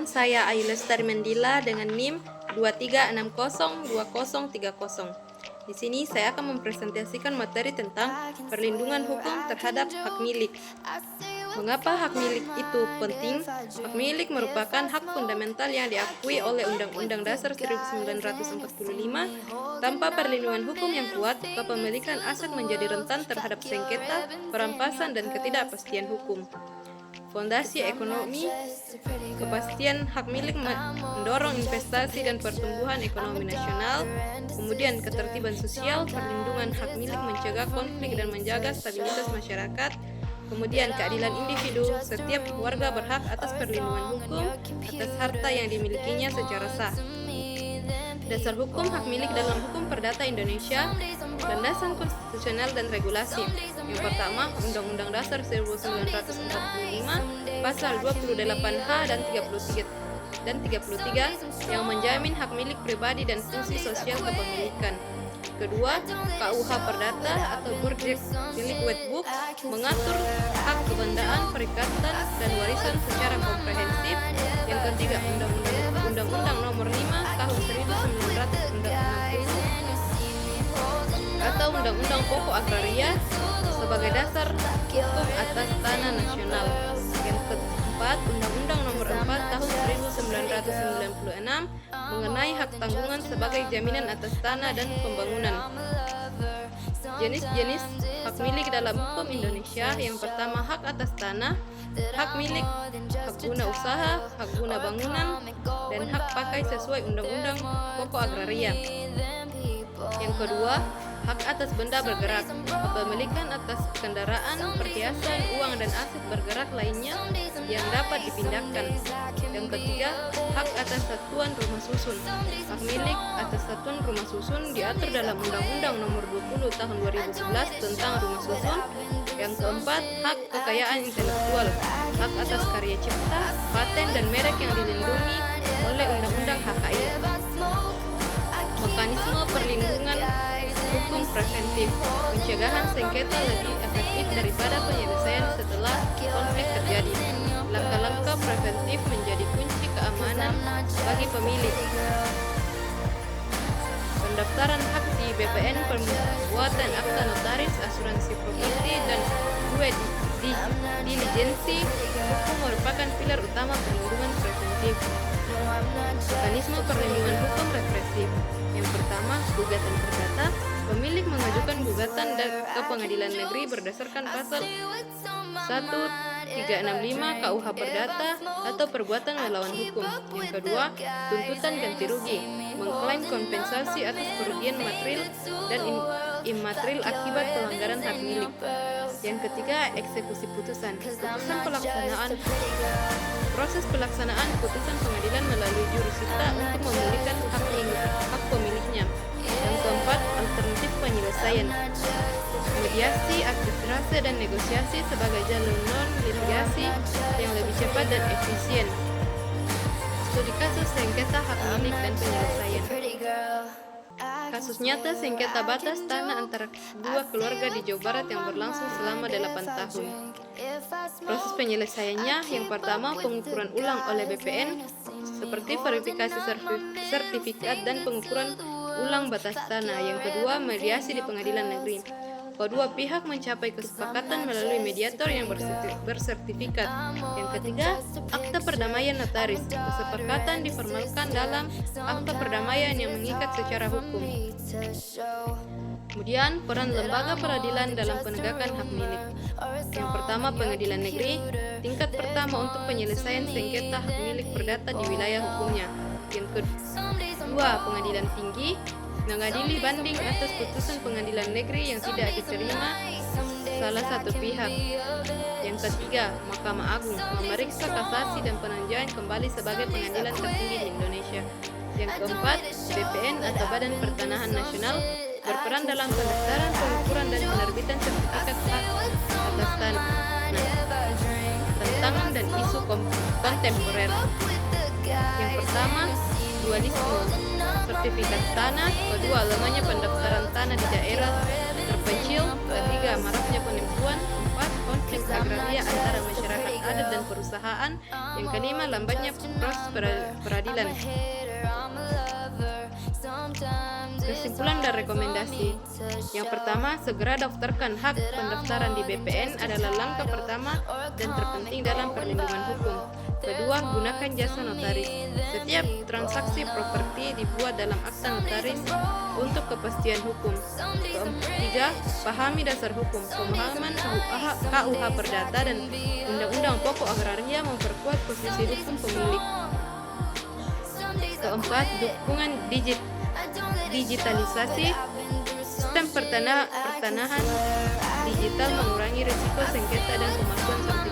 saya Ayu Lestari Mendila dengan NIM 23602030. Di sini saya akan mempresentasikan materi tentang perlindungan hukum terhadap hak milik. Mengapa hak milik itu penting? Hak milik merupakan hak fundamental yang diakui oleh Undang-Undang Dasar 1945. Tanpa perlindungan hukum yang kuat, kepemilikan aset menjadi rentan terhadap sengketa, perampasan, dan ketidakpastian hukum. Fondasi ekonomi, kepastian hak milik mendorong investasi dan pertumbuhan ekonomi nasional. Kemudian ketertiban sosial, perlindungan hak milik mencegah konflik dan menjaga stabilitas masyarakat. Kemudian keadilan individu, setiap warga berhak atas perlindungan hukum atas harta yang dimilikinya secara sah. Dasar hukum hak milik dalam hukum perdata Indonesia, landasan konstitusional dan regulasi. Yang pertama, Undang-Undang Dasar 1945 pasal 28H dan 33 yang menjamin hak milik pribadi dan fungsi sosial kepemilikan. Kedua, KUH Perdata atau Burjek Milik Wetbook mengatur hak kebendaan, perikatan, dan warisan secara komprehensif. Yang ketiga, Undang-Undang Nomor 5 Tahun 1960 atau Undang-Undang Pokok Agraria sebagai dasar hukum atas tanah nasional. Yang keempat, Undang-Undang Nomor 4 Tahun 1996 mengenai hak tanggungan sebagai jaminan atas tanah dan pembangunan. Jenis-jenis hak milik dalam hukum Indonesia. Yang pertama, hak atas tanah, hak milik, hak guna usaha, hak guna bangunan, dan hak pakai sesuai Undang-Undang Pokok Agraria. Yang kedua, hak atas benda bergerak, kepemilikan atas kendaraan, perhiasan, uang, dan aset bergerak lainnya yang dapat dipindahkan. Yang ketiga, hak atas satuan rumah susun. Hak milik atas satuan rumah susun diatur dalam Undang-Undang Nomor 20 Tahun 2011 tentang rumah susun. Yang keempat, hak kekayaan intelektual, hak atas karya cipta, paten, dan merek yang dilindungi oleh Undang-Undang HKI. Mekanisme perlindungan hukum preventif, pencegahan sengketa lebih efektif daripada penyelesaian setelah konflik terjadi. Langkah-langkah preventif menjadi kunci keamanan bagi pemilik. Pendaftaran hak di BPN, pembuatan akta notaris, asuransi properti, dan diligensi hukum merupakan pilar utama perlindungan preventif. Mekanisme perlindungan hukum represif. Yang pertama, gugatan perdata. Pemilik mengajukan gugatan ke pengadilan negeri berdasarkan pasal 1365 KUH Perdata atau perbuatan melawan hukum. Yang kedua, tuntutan ganti rugi, mengklaim kompensasi atas kerugian material dan imaterial akibat pelanggaran hak milik. Yang ketiga, eksekusi putusan. Proses pelaksanaan putusan pengadilan melalui jurusita untuk memulihkan hak pemiliknya. Yang keempat, alternatif penyelesaian. Mediasi, arbitrase, dan negosiasi sebagai jalur non-litigasi yang lebih cepat dan efisien. Studi kasus sengketa hak milik dan penyelesaian. Kasus nyata sengketa batas tanah antara dua keluarga di Jawa Barat yang berlangsung selama 8 tahun. Proses penyelesaiannya, yang pertama, pengukuran ulang oleh BPN seperti verifikasi sertifikat dan pengukuran ulang batas tanah. Yang kedua, mediasi di pengadilan negeri. Kedua pihak mencapai kesepakatan melalui mediator yang bersertifikat. Yang ketiga, akta perdamaian notaris. Kesepakatan diformalkan dalam akta perdamaian yang mengikat secara hukum. Kemudian, peran lembaga peradilan dalam penegakan hak milik. Yang pertama, pengadilan negeri, tingkat pertama untuk penyelesaian sengketa hak milik perdata di wilayah hukumnya. Yang kedua, pengadilan tinggi, mengadili banding atas putusan pengadilan negeri yang tidak diterima salah satu pihak. Yang ketiga, Mahkamah Agung, memeriksa kasasi dan peninjauan kembali sebagai pengadilan tertinggi di Indonesia. Yang keempat, BPN atau Badan Pertanahan Nasional berperan dalam pendaftaran, pengukuran, dan penerbitan sertifikat hak atas tanah, tantangan dan isu kontemporer. Yang pertama, dualisme sertifikat tanah. Kedua, lemahnya pendaftaran tanah di daerah terpencil. Ketiga, maraknya penipuan. Empat, iklim agraria antara masyarakat adat dan perusahaan. Yang kelima, lambatnya proses peradilan. Kesimpulan dan rekomendasi. Yang pertama, segera daftarkan hak. Pendaftaran di BPN adalah langkah pertama dan terpenting dalam perlindungan hukum. Kedua, gunakan jasa notaris. Setiap transaksi properti dibuat dalam akta notaris untuk kepastian hukum. Ketiga, pahami dasar hukum. Pemahaman KUH Perdata dan Undang-Undang Pokok Agraria memperkuat posisi hukum pemilik. Keempat, dukungan digitalisasi sistem pertanahan digital mengurangi risiko sengketa dan pemalsuan